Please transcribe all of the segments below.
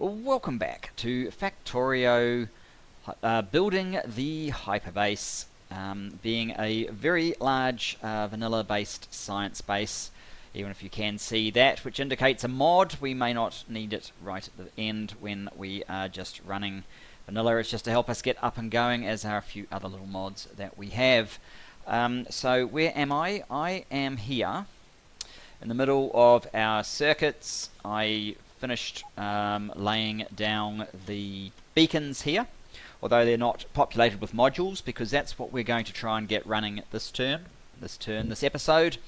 Well, welcome back to Factorio, building the Hyperbase, being a very large vanilla-based science base. Even if you can see that, which indicates a mod, we may not need it right at the end when we are just running vanilla. It's just to help us get up and going, as are a few other little mods that we have. So where am I? I am here in the middle of our circuits. I finished laying down the beacons here, although they're not populated with modules, because that's what we're going to try and get running this episode.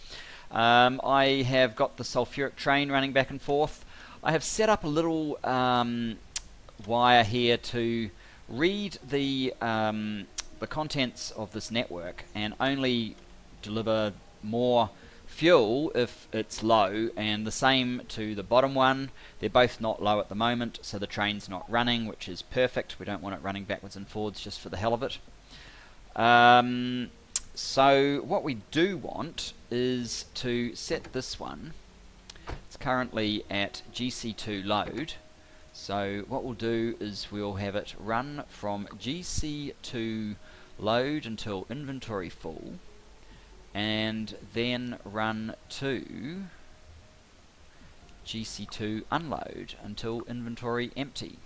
I have got the sulfuric train running back and forth. I have set up a little wire here to read the contents of this network and only deliver more fuel if it's low, and the same to the bottom one. They're both not low at the moment, so the train's not running, which is perfect. We don't want it running backwards and forwards just for the hell of it. So what we do want is to set this one. It's currently at GC2 load, so what we'll do is we'll have it run from GC2 load until inventory full, and then run to GC2 unload until inventory empty.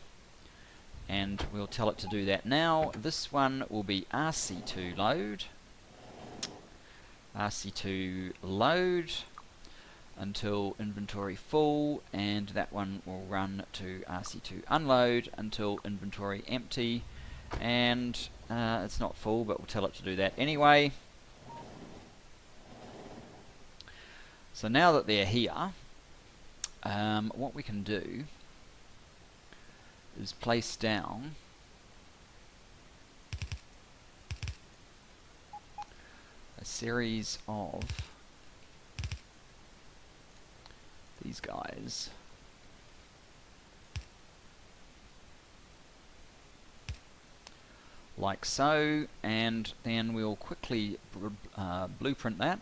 And we'll tell it to do that now. This one will be RC2 load, RC2 load until inventory full, and that one will run to RC2 unload until inventory empty. And it's not full, but we'll tell it to do that anyway. So now that they're here, what we can do is place down a series of these guys. Like so, and then we'll quickly blueprint that.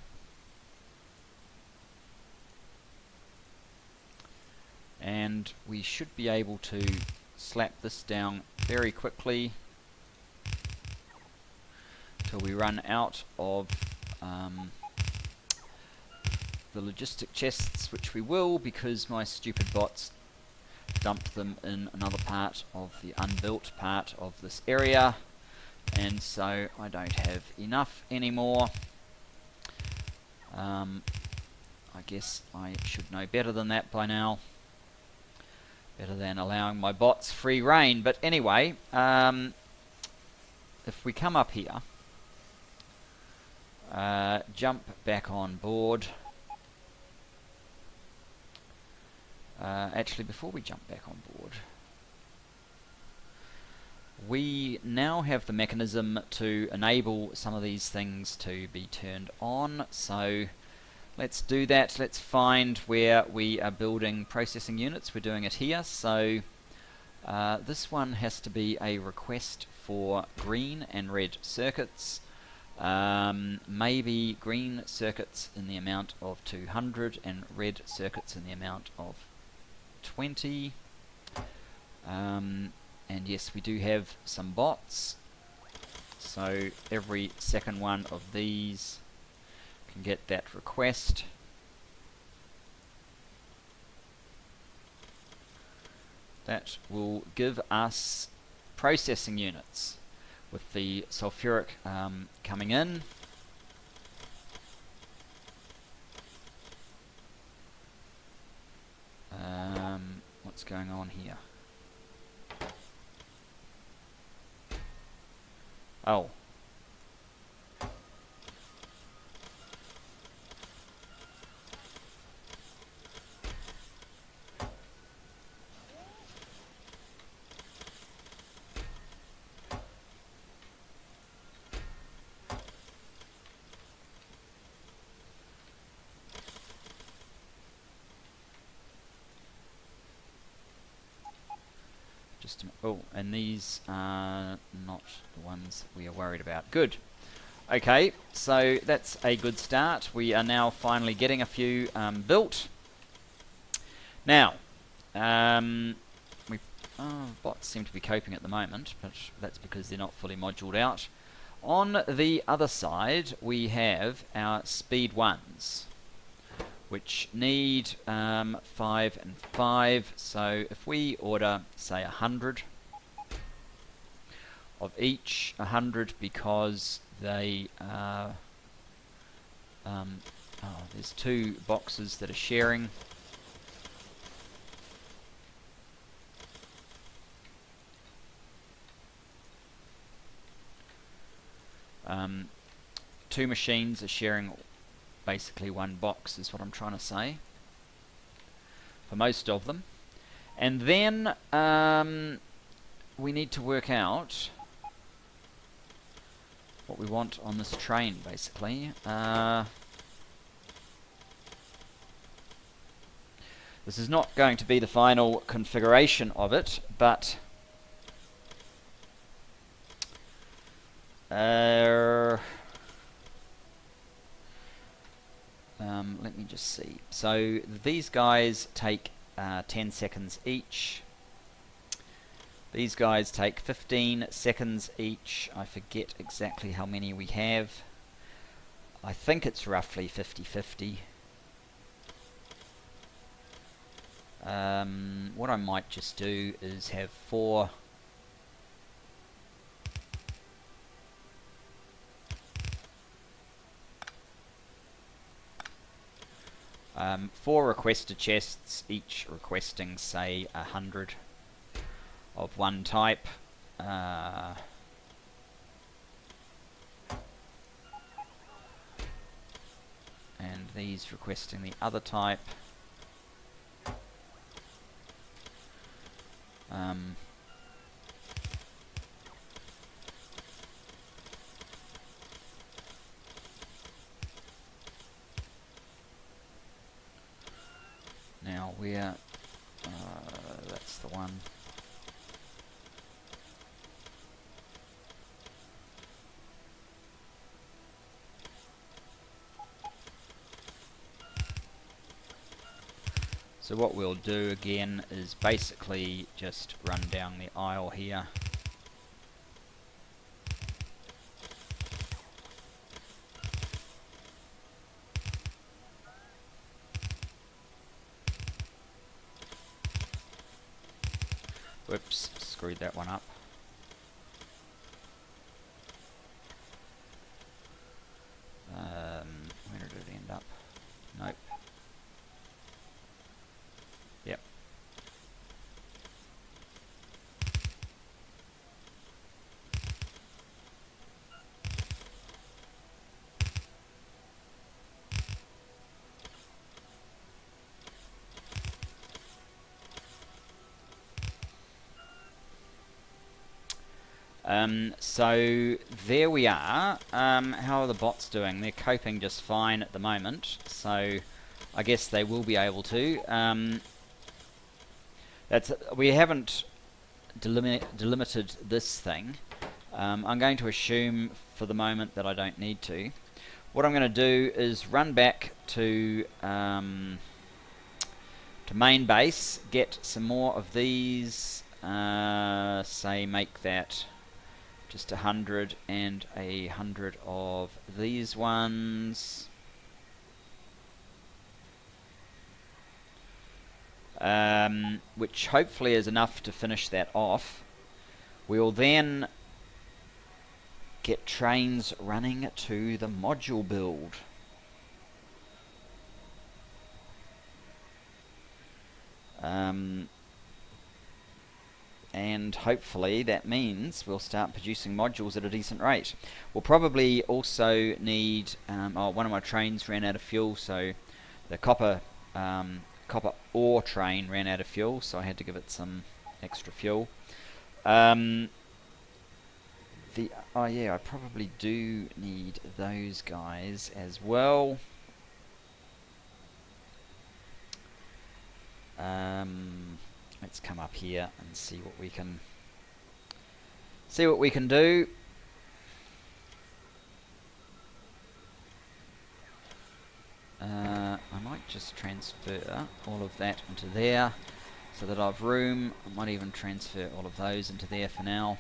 And we should be able to slap this down very quickly till we run out of the logistic chests, which we will, because my stupid bots dumped them in another part of the unbuilt part of this area, and so I don't have enough anymore. I guess I should know better than that by now. Better than allowing my bots free reign. But anyway, if we come up here, jump back on board. Actually, before we jump back on board, we now have the mechanism to enable some of these things to be turned on. So let's do that. Let's find where we are building processing units. We're doing it here. So this one has to be a request for green and red circuits. Maybe green circuits in the amount of 200 and red circuits in the amount of 20. And yes, we do have some bots. So every second one of these can get that request. That will give us processing units with the sulfuric coming in. What's going on here? Oh. Oh, and these are not the ones we are worried about. Good. Okay, so that's a good start. We are now finally getting a few built. Now, we bots seem to be coping at the moment, but that's because they're not fully moduled out. On the other side, we have our speed ones, which need 5 and 5. So if we order, say, 100 of each, 100 because they are, there's 2 boxes that are sharing. Two machines are sharing basically 1 box is what I'm trying to say for most of them. And then we need to work out what we want on this train basically. This is not going to be the final configuration of it, but let me just see. So these guys take 10 seconds each. These guys take 15 seconds each. I forget exactly how many we have. I think it's roughly 50-50. What I might just do is have 4 4 requested chests, each requesting, say, 100 of one type. And these requesting the other type. Now we're that's the one. So what we'll do again is basically just run down the aisle here. Whoops, screwed that one up. Where did it end up? Nope. Yep. So there we are. How are the bots doing? They're coping just fine at the moment, so I guess they will be able to. We haven't delimited this thing. I'm going to assume for the moment that I don't need to. What I'm going to do is run back to main base, get some more of these, say make that just 100 and 100 of these ones. Which hopefully is enough to finish that off. We'll then get trains running to the module build. And hopefully that means we'll start producing modules at a decent rate. We'll probably also need, one of my trains ran out of fuel, so the copper ore train ran out of fuel, so I had to give it some extra fuel. Oh yeah, I probably do need those guys as well. Let's come up here and see what we can do. I might just transfer all of that into there. so that I've room. I might even transfer all of those into there for now.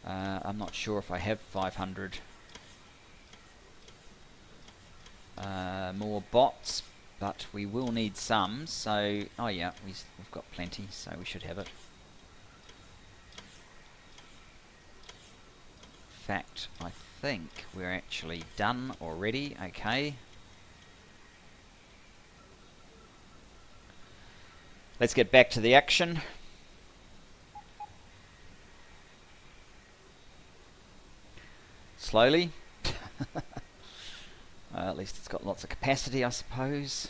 I'm not sure if I have 500 more bots, but we will need some, so, oh yeah, we've got plenty, so we should have it. In fact, I think we're actually done already. Okay. Let's get back to the action. Slowly. At least it's got lots of capacity, I suppose.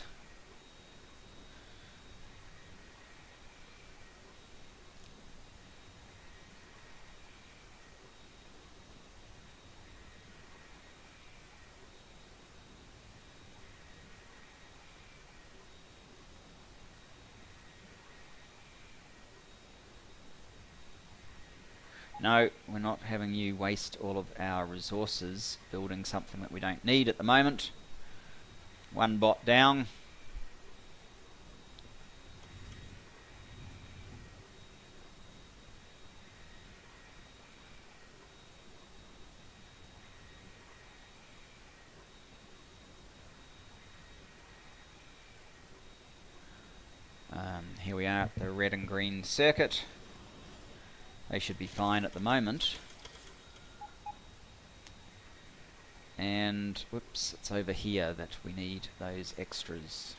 No, we're not having you waste all of our resources building something that we don't need at the moment. One bot down. Here we are at the red and green circuit. They should be fine at the moment. And, whoops, it's over here that we need those extras.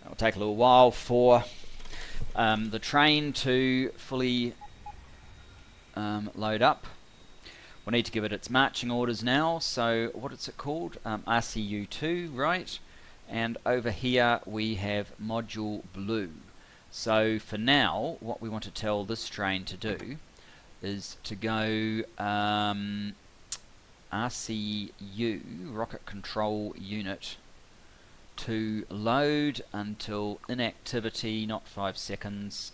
It'll take a little while for the train to fully load up. We'll need to give it its marching orders now. So what is it called? RCU2, right? And over here we have module blue. So for now, what we want to tell this train to do is to go RCU, rocket control unit, to load until inactivity, not 5 seconds,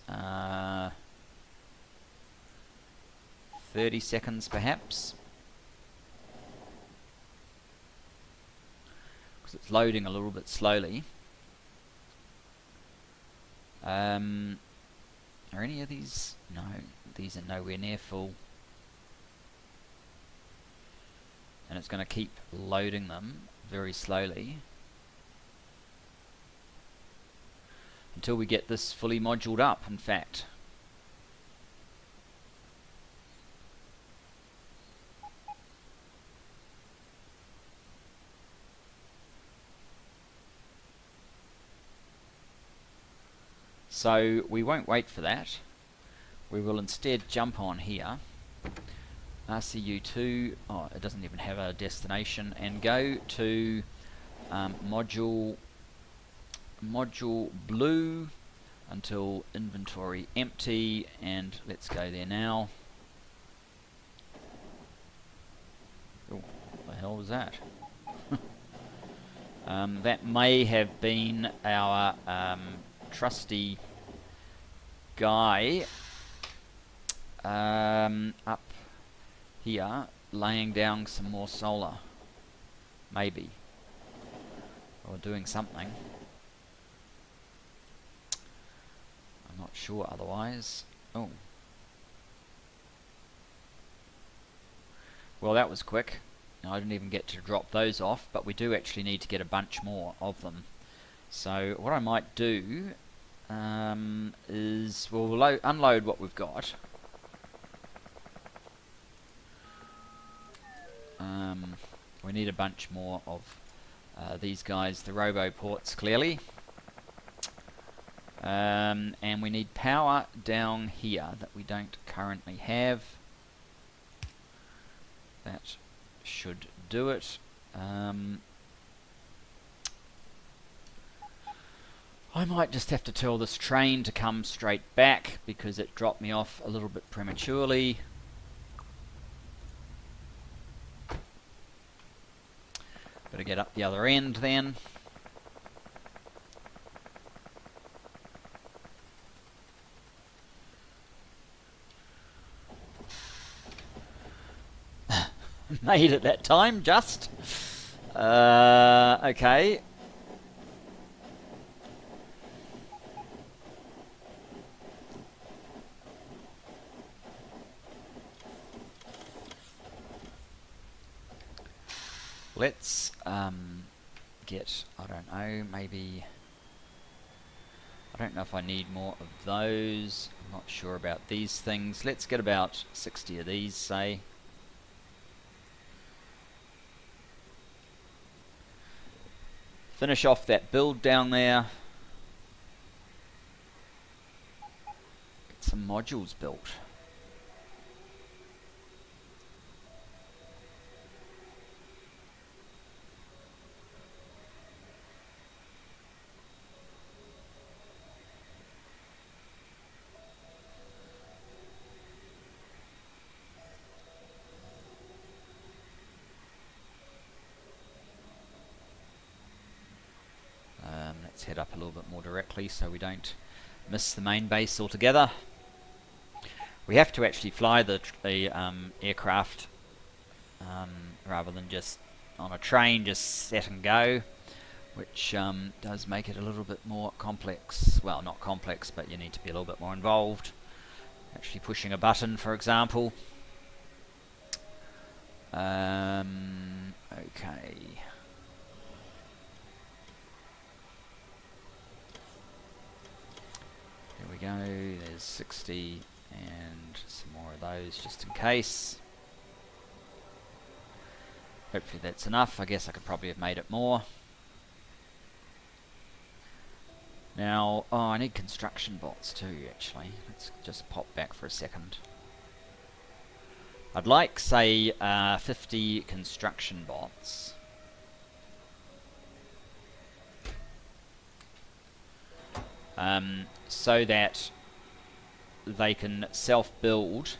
30 seconds perhaps, because it's loading a little bit slowly. Are any of these? No, these are nowhere near full. And it's going to keep loading them very slowly until we get this fully moduled up, in fact. So we won't wait for that. We will instead jump on here, RCU2, oh, it doesn't even have a destination, and go to module blue until inventory empty, and let's go there now. Oh, what the hell was that? That may have been our trusty guy up here laying down some more solar, maybe, or doing something. I'm not sure otherwise. Oh, well, that was quick. I didn't even get to drop those off, but we do actually need to get a bunch more of them. So what I might do is we'll unload what we've got. We need a bunch more of these guys, the roboports, clearly. And we need power down here that we don't currently have. That should do it. I might just have to tell this train to come straight back because it dropped me off a little bit prematurely. Better get up the other end then. Made it that time, just. Okay. Let's get, I don't know, maybe, I don't know if I need more of those. I'm not sure about these things. Let's get about 60 of these, say. Finish off that build down there. Get some modules built. Let's head up a little bit more directly so we don't miss the main base altogether. We have to actually fly the aircraft rather than just on a train, just set and go, which does make it a little bit more complex. Well, not complex, but you need to be a little bit more involved. Actually pushing a button, for example. Okay. There we go, there's 60 and some more of those just in case. Hopefully that's enough. I guess I could probably have made it more. Now, oh, I need construction bots too, actually. Let's just pop back for a second. I'd like, say, 50 construction bots. So that they can self-build.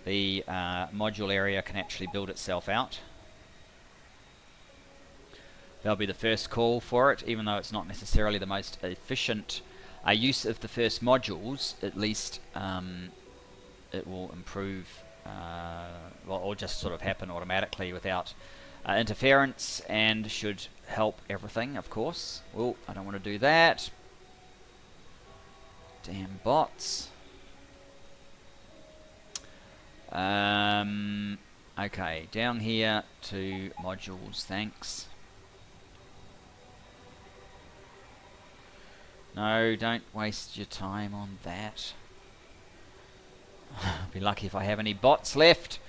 The module area can actually build itself out. That'll be the first call for it, even though it's not necessarily the most efficient use of the first modules. At least it will improve, well, or just sort of happen automatically without interference, and should help everything, of course. Oh, I don't want to do that. Damn bots. Okay, down here to modules, thanks. No, don't waste your time on that. I'll be lucky if I have any bots left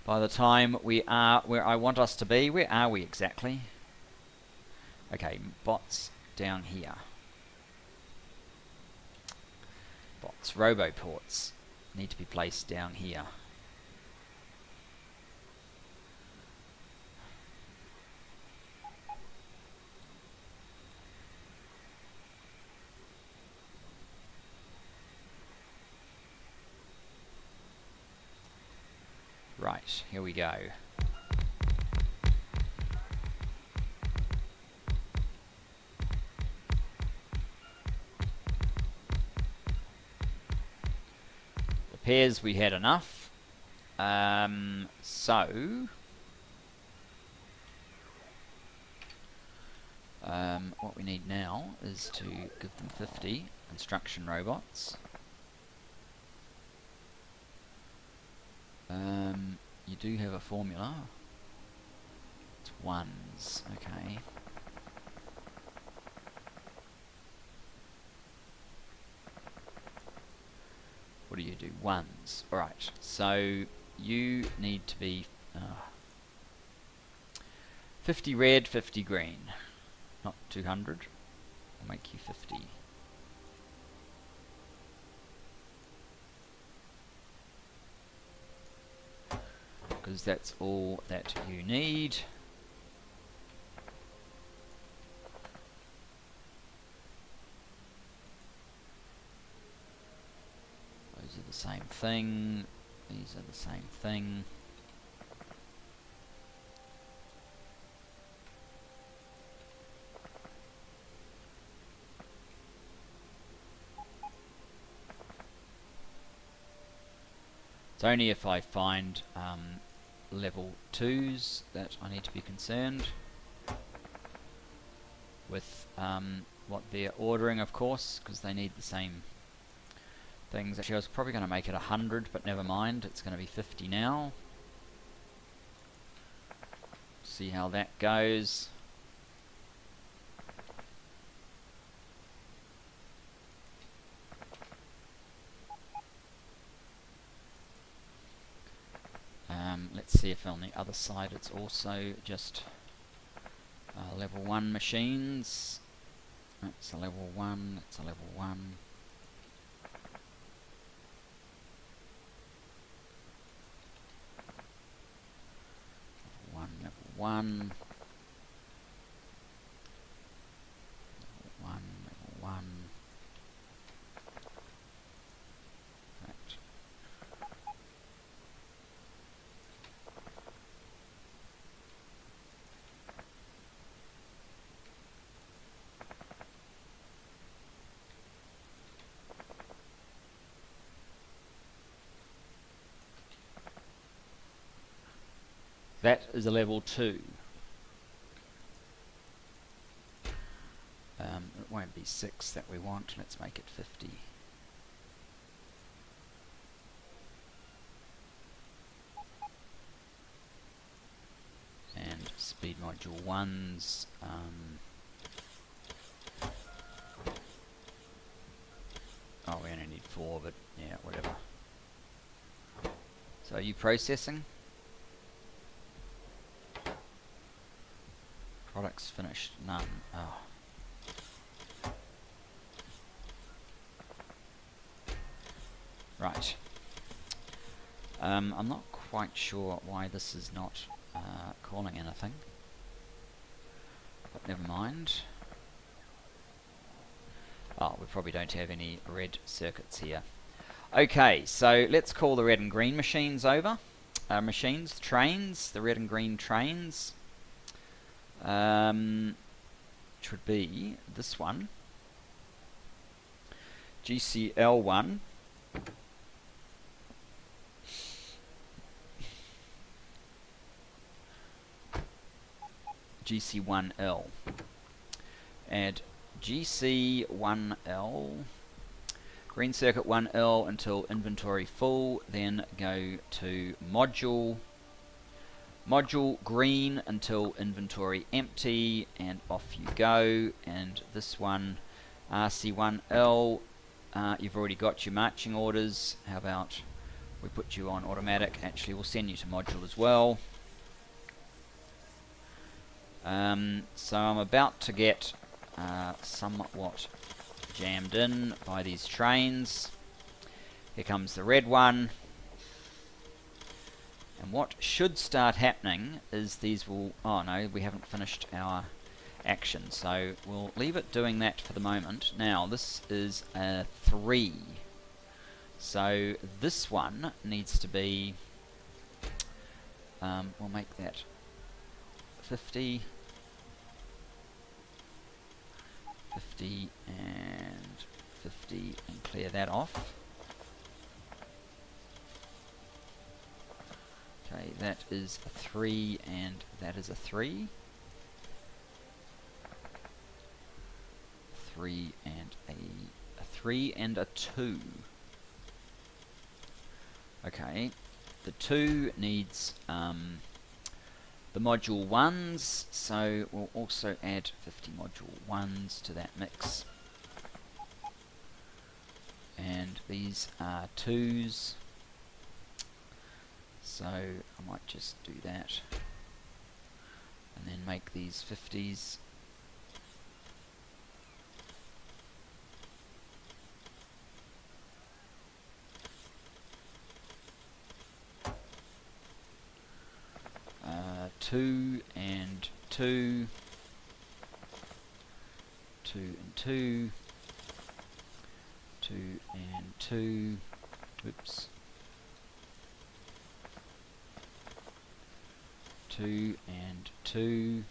by the time we are where I want us to be. Where are we exactly? Okay, bots down here. Bots, roboports need to be placed down here. Right, here we go. Appears we had enough. What we need now is to give them 50 construction robots. You do have a formula. It's ones, okay. What do you do? Ones. Alright, so you need to be 50 red, 50 green. Not 200. I'll make you 50. Because that's all that you need. Those are the same thing. These are the same thing. It's only if I find level 2s that I need to be concerned with what they're ordering, of course, because they need the same things. Actually, I was probably going to make it 100, but never mind, it's going to be 50 now. See how that goes. Let's see if on the other side it's also just level 1 machines. That's a level 1, that's a level 1. Level 1. Level 1. That is a level 2. It won't be 6 that we want. Let's make it 50. And speed module 1s. Oh, we only need 4, but yeah, whatever. So are you processing? Products finished, none. Oh. Right. I'm not quite sure why this is not calling anything, but never mind. Oh, we probably don't have any red circuits here. Okay, so let's call the red and green machines over. Trains, the red and green trains. Which would be this one. GCL1. GC1L. And GC1L, green circuit 1L until inventory full, then go to module green until inventory empty, and off you go. And this one, RC1L, you've already got your marching orders. How about we put you on automatic? Actually, we'll send you to module as well. So I'm about to get somewhat jammed in by these trains. Here comes the red one. And what should start happening is these will... Oh no, we haven't finished our action, so we'll leave it doing that for the moment. Now, this is a 3. So this one needs to be... we'll make that 50... 50 and 50 and clear that off. Okay, that is a 3 and that is a 3. 3 and a 3 and a 2. Okay, the 2 needs the module 1s, so we'll also add 50 module 1s to that mix. And these are 2s, so I might just do that. And then make these 50s. Two and 2, 2 and 2, 2 and 2, oops, 2 and 2,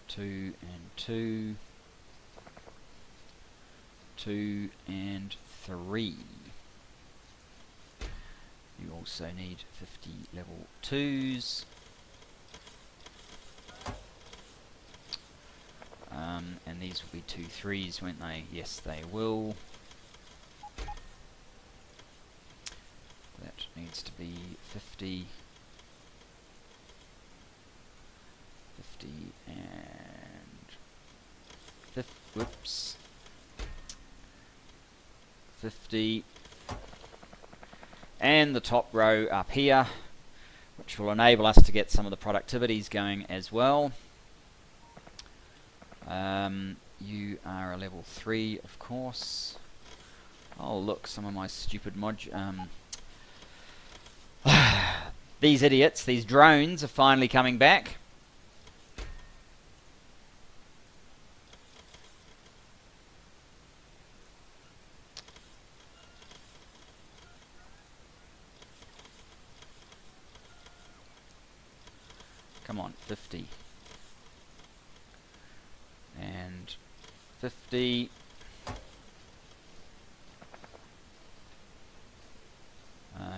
2 and 2, 2 and 3. You also need 50 level 2s. And these will be 2 3s, won't they? Yes, they will. That needs to be 50. 50 and... whoops. 50. And the top row up here, which will enable us to get some of the productivities going as well. You are a level 3, of course. Oh look, some of my stupid these idiots, these drones are finally coming back. Come on, 50. And 50.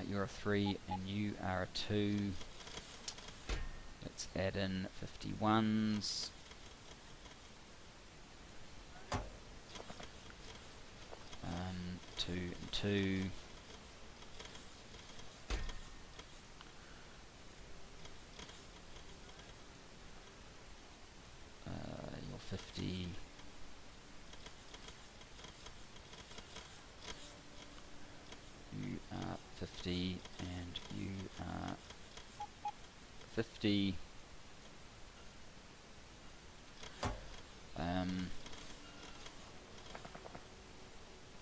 You're a 3 and you are a 2. Let's add in 51s. Two and 2. You're 50. You are 50 and you are 50.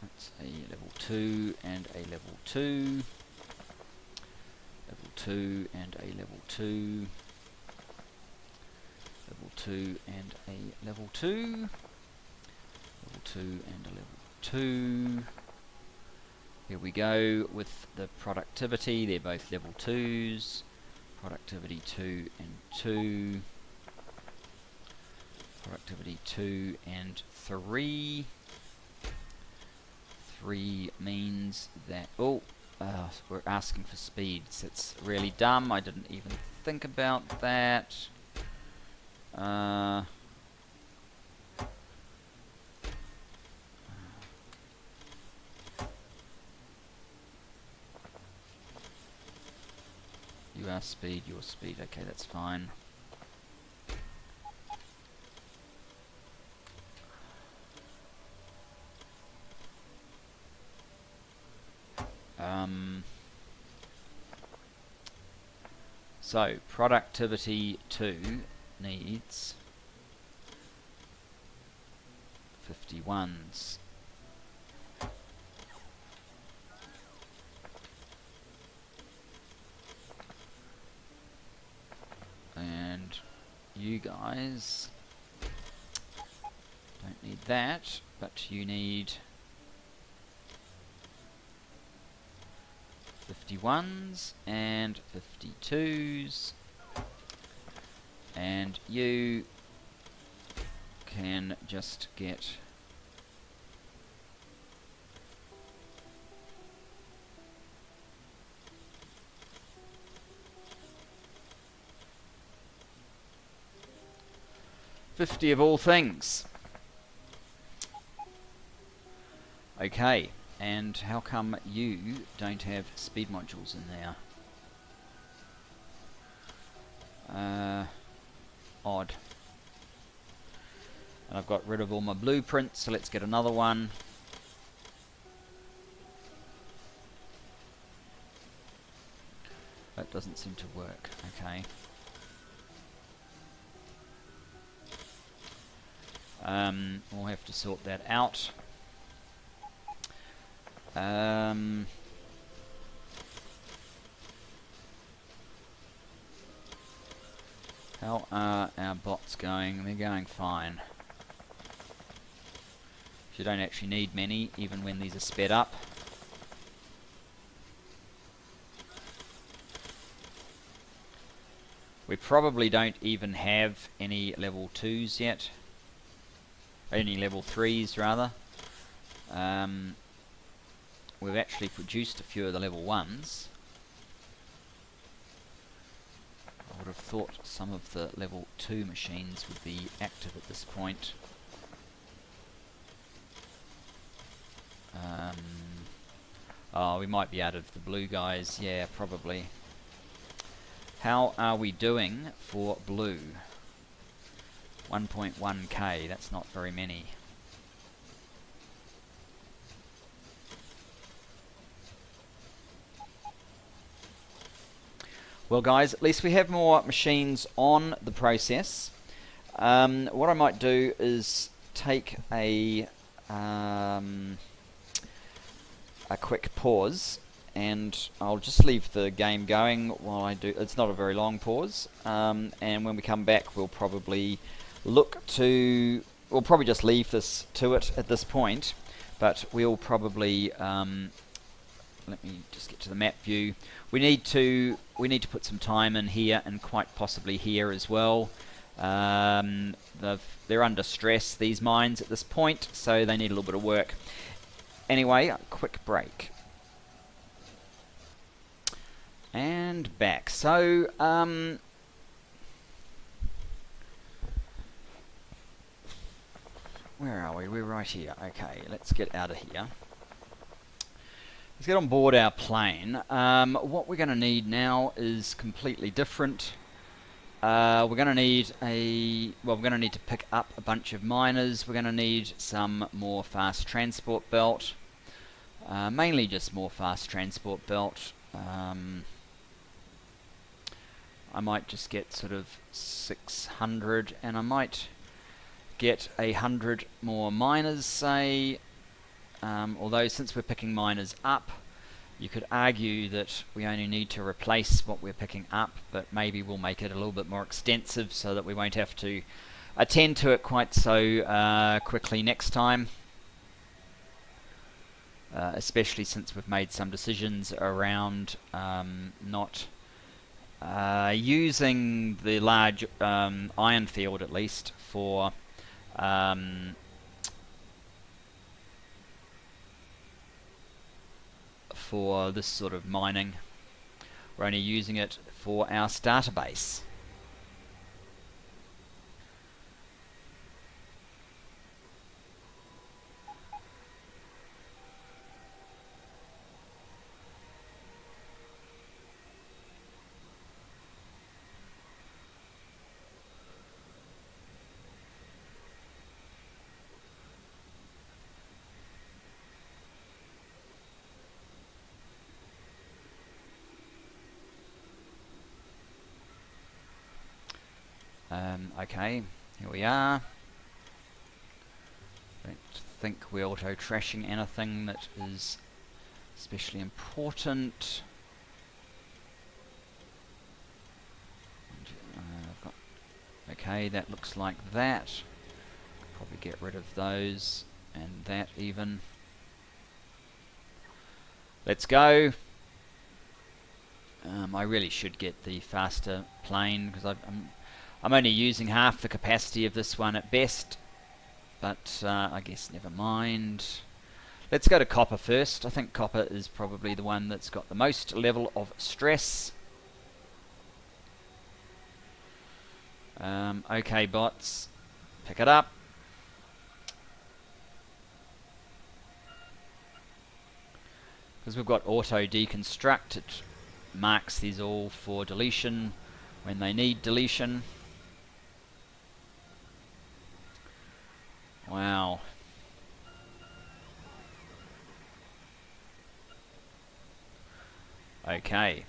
That's a level 2 and a level 2. Level 2 and a level 2. Level 2 and a level 2. Level 2 and a level 2. Here we go with the productivity. They're both level 2s. Productivity 2 and 2. Productivity 2 and 3. 3 means that... oh, we're asking for speeds. That's really dumb. I didn't even think about that. You are speed, your speed. Okay, that's fine. So, productivity 2 needs 51s. And you guys don't need that, but you need 51s and 52s, and you can just get $50 of all things. Okay. And how come you don't have speed modules in there? Odd. And I've got rid of all my blueprints, so let's get another one. That doesn't seem to work. Okay. We'll have to sort that out. How are our bots going? They're going fine. You don't actually need many, even when these are sped up. We probably don't even have any level 2s yet. Any level 3s rather. We've actually produced a few of the level 1s. would have thought some of the level 2 machines would be active at this point. Oh, we might be out of the blue guys. Yeah, probably. How are we doing for blue? 1.1k, that's not very many. Well guys, at least we have more machines on the process. What I might do is take a quick pause, and I'll just leave the game going while I do. It's not a very long pause, and when we come back we'll probably just leave this to it at this point, but we'll probably let me just get to the map view. We need to put some time in here, and quite possibly here as well. They're under stress, these mines, at this point, so they need a little bit of work. Anyway, a quick break. And back. So, where are we? We're right here. Okay, let's get out of here. Let's get on board our plane. What we're going to need now is completely different. We're going to need to pick up a bunch of miners. We're going to need some more fast transport belt. Mainly just more fast transport belt. I might just get sort of 600, and I might get 100 more miners, say. Although since we're picking miners up, you could argue that we only need to replace what we're picking up, but maybe we'll make it a little bit more extensive so that we won't have to attend to it quite so quickly next time. Especially since we've made some decisions around not using the large iron field, at least, for this sort of mining. We're only using it for our starter base. Okay, here we are. Don't think we're auto-trashing anything that is especially important. Okay, that looks like that. Probably get rid of those, and that even. Let's go. I really should get the faster plane, because I'm only using half the capacity of this one at best, but I guess never mind. Let's go to copper first. I think copper is probably the one that's got the most level of stress. Okay, bots, pick it up. Because we've got auto deconstruct, it marks these all for deletion when they need deletion. Wow. Okay.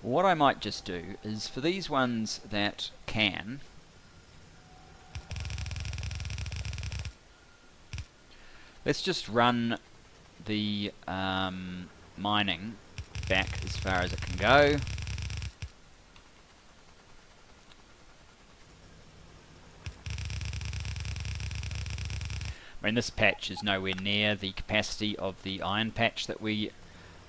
What I might just do is, for these ones that can, let's just run the mining back as far as it can go. I mean, this patch is nowhere near the capacity of the iron patch that we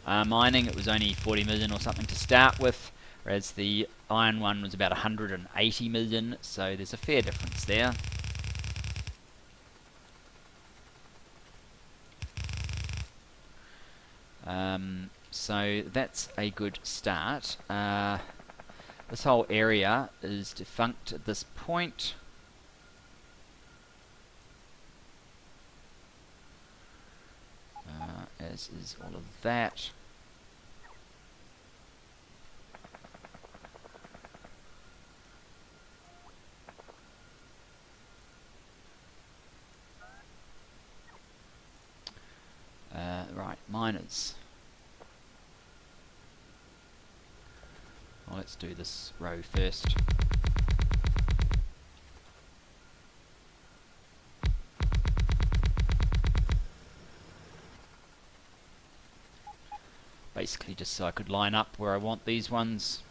are mining. It was only 40 million or something to start with, whereas the iron one was about 180 million, so there's a fair difference there. So that's a good start. This whole area is defunct at this point. As is all of that. Right, miners. Well, let's do this row first. Basically just so I could line up where I want these ones.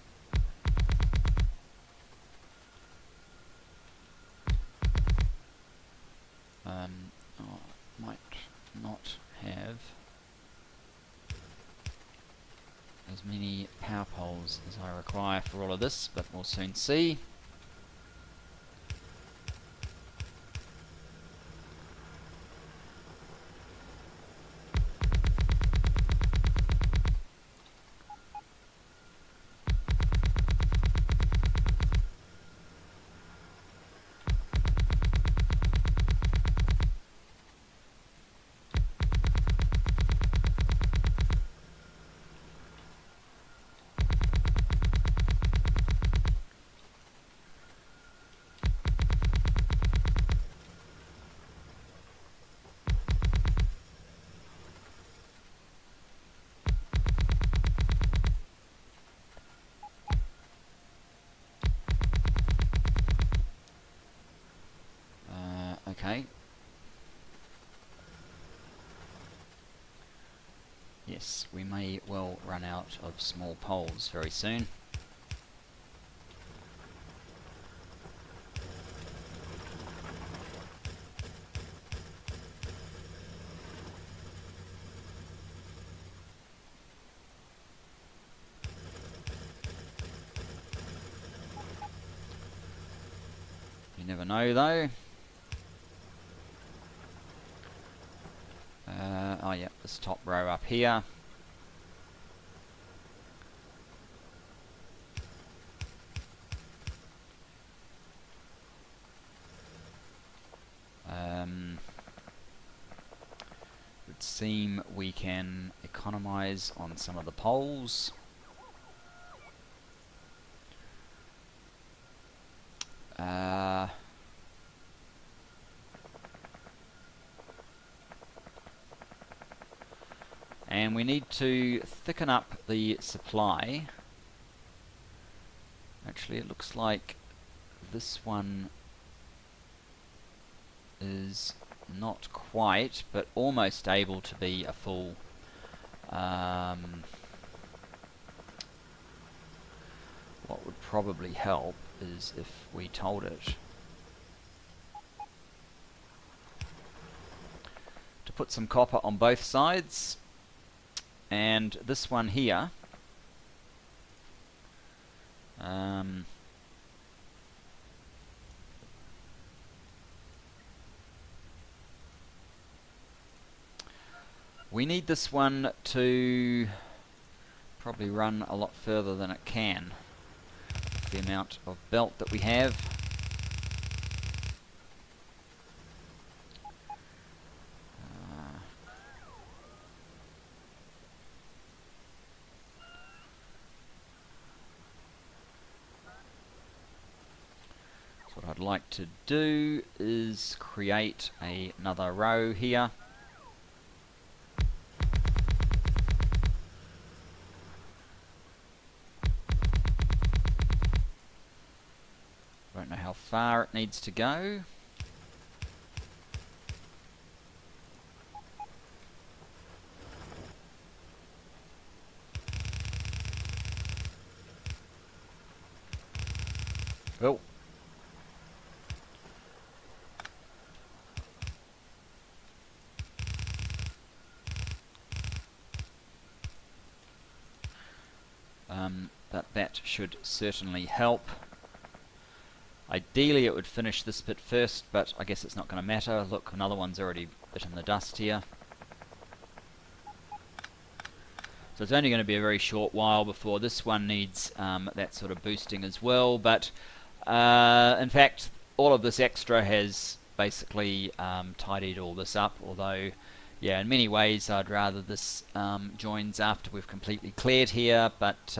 Might not have as many power poles as I require for all of this, but we'll soon see. Okay. Yes, we may well run out of small poles very soon. You never know though. Oh yeah, this top row up here. Would seem we can economize on some of the poles. And we need to thicken up the supply. Actually, it looks like this one is not quite, but almost able to be a full what would probably help is if we told it to put some copper on both sides. And this one here, we need this one to probably run a lot further than it can, the amount of belt that we have. What I'd like to do is create another row here. Don't know how far it needs to go. Oh. But that should certainly help. Ideally it would finish this bit first, but I guess it's not going to matter. Look, another one's already bit in the dust here. So it's only going to be a very short while before this one needs that sort of boosting as well. But in fact, all of this extra has basically tidied all this up, although yeah, in many ways I'd rather this joins after we've completely cleared here, but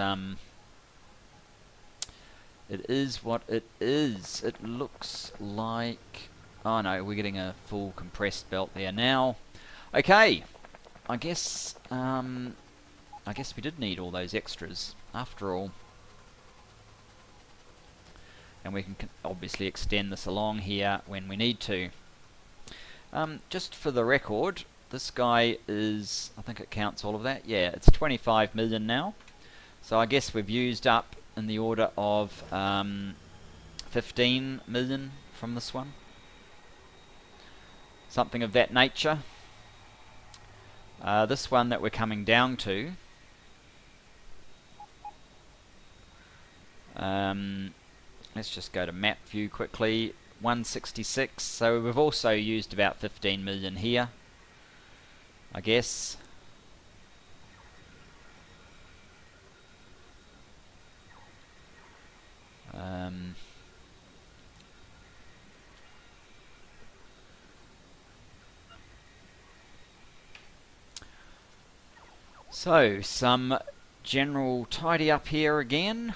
it is what it is. It looks like, oh no, we're getting a full compressed belt there now. Okay, I guess we did need all those extras after all. And we can obviously extend this along here when we need to. Just for the record, this guy is, I think it counts all of that. Yeah, it's 25 million now. So I guess we've used up in the order of 15 million from this one. Something of that nature. This one that we're coming down to, let's just go to map view quickly. 166. So we've also used about 15 million here, I guess. So some general tidy up here again.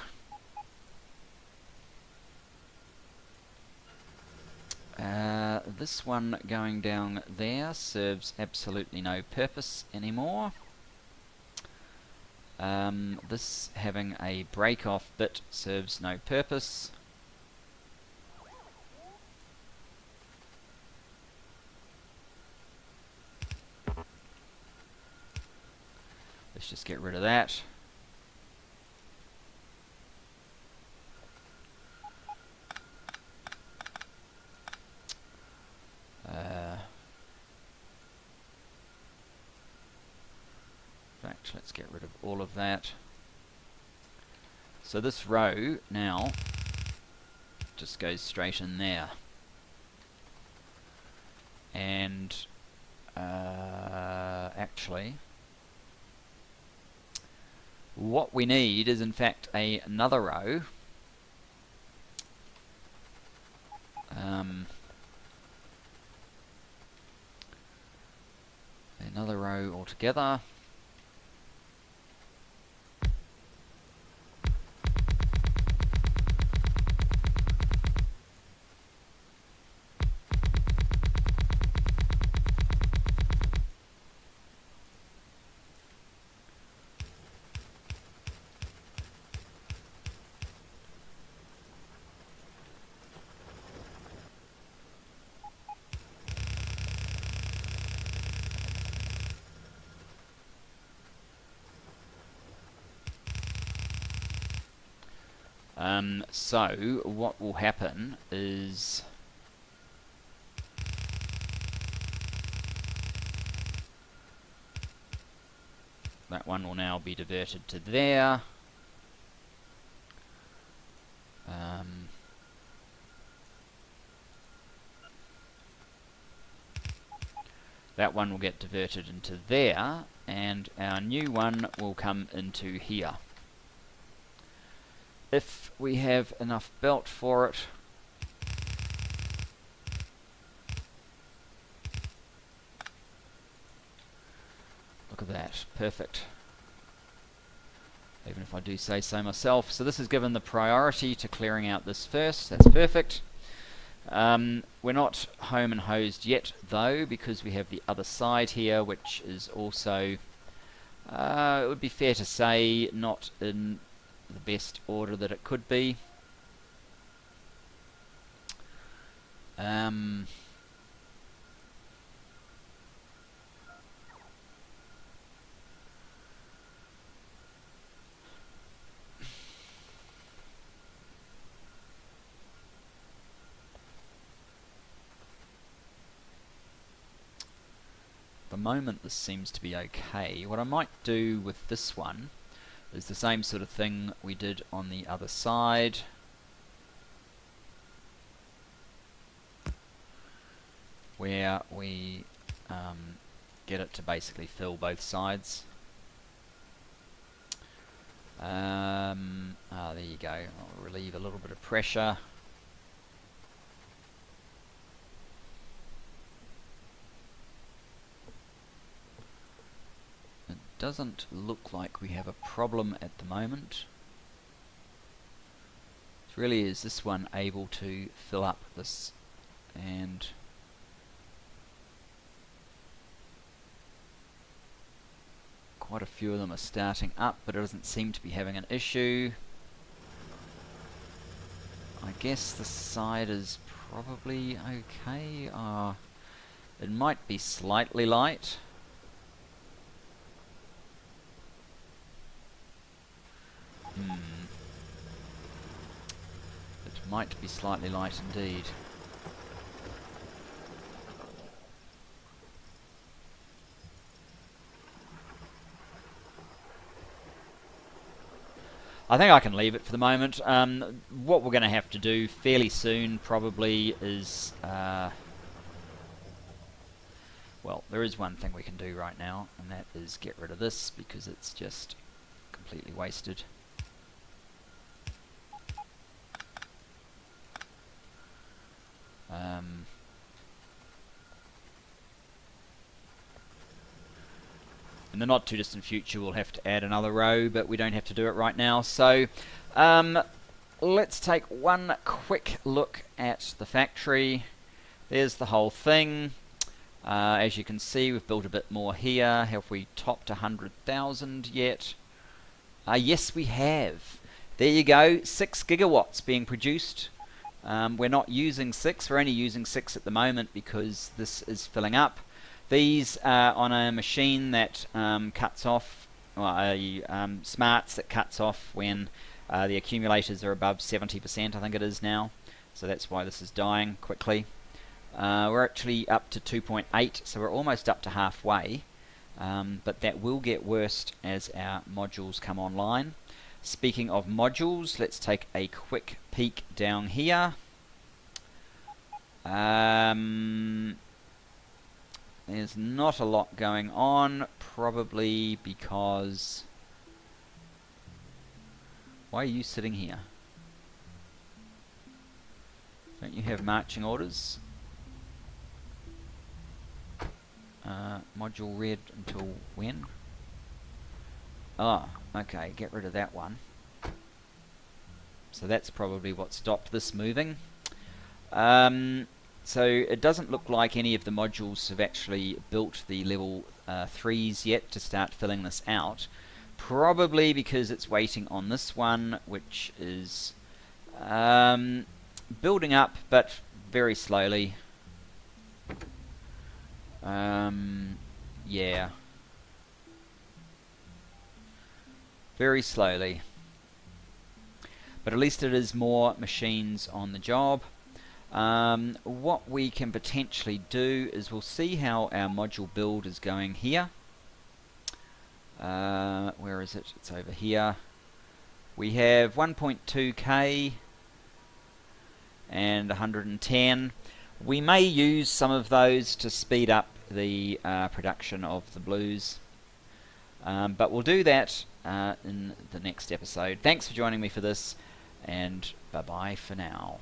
This one going down there serves absolutely no purpose anymore. This having a break off bit serves no purpose. Let's just get rid of that. In fact, let's get rid of all of that. So this row now just goes straight in there. And actually, what we need is in fact another row. Another row altogether. So what will happen is that one will now be diverted to there. That one will get diverted into there, and our new one will come into here. If we have enough belt for it. Look at that, perfect. Even if I do say so myself. So this is given the priority to clearing out this first, that's perfect. We're not home and hosed yet though, because we have the other side here, which is also, it would be fair to say, not in the best order that it could be. The moment this seems to be okay. What I might do with this one is the same sort of thing we did on the other side. Where we get it to basically fill both sides. There you go. I'll relieve a little bit of pressure. It doesn't look like we have a problem at the moment. It really is this one able to fill up this, and quite a few of them are starting up, but it doesn't seem to be having an issue. I guess the side is probably okay. It might be slightly light. It might be slightly light indeed. I think I can leave it for the moment. What we're going to have to do fairly soon probably is... well, there is one thing we can do right now, and that is get rid of this, because it's just completely wasted. In the not too distant future we'll have to add another row, but we don't have to do it right now. So let's take one quick look at the factory. There's the whole thing. As you can see, we've built a bit more here. Have we topped 100,000 yet? Yes, we have. There you go, 6 gigawatts being produced. We're not using 6, we're only using 6 at the moment because this is filling up. These are on a machine that cuts off, well, smarts that cuts off when the accumulators are above 70%, I think it is now. So that's why this is dying quickly. We're actually up to 2.8, so we're almost up to halfway. But that will get worse as our modules come online. Speaking of modules, let's take a quick peek down here. There's not a lot going on, probably because... Why are you sitting here? Don't you have marching orders? Module red until when? Oh, okay, get rid of that one. So that's probably what stopped this moving. So it doesn't look like any of the modules have actually built the level 3s yet to start filling this out. Probably because it's waiting on this one, which is building up, but very slowly. Yeah. Very slowly. But at least it is more machines on the job. What we can potentially do is we'll see how our module build is going here. Where is it? It's over here. We have 1.2k and 110. We may use some of those to speed up the production of the blues. But we'll do that in the next episode. Thanks for joining me for this, and bye-bye for now.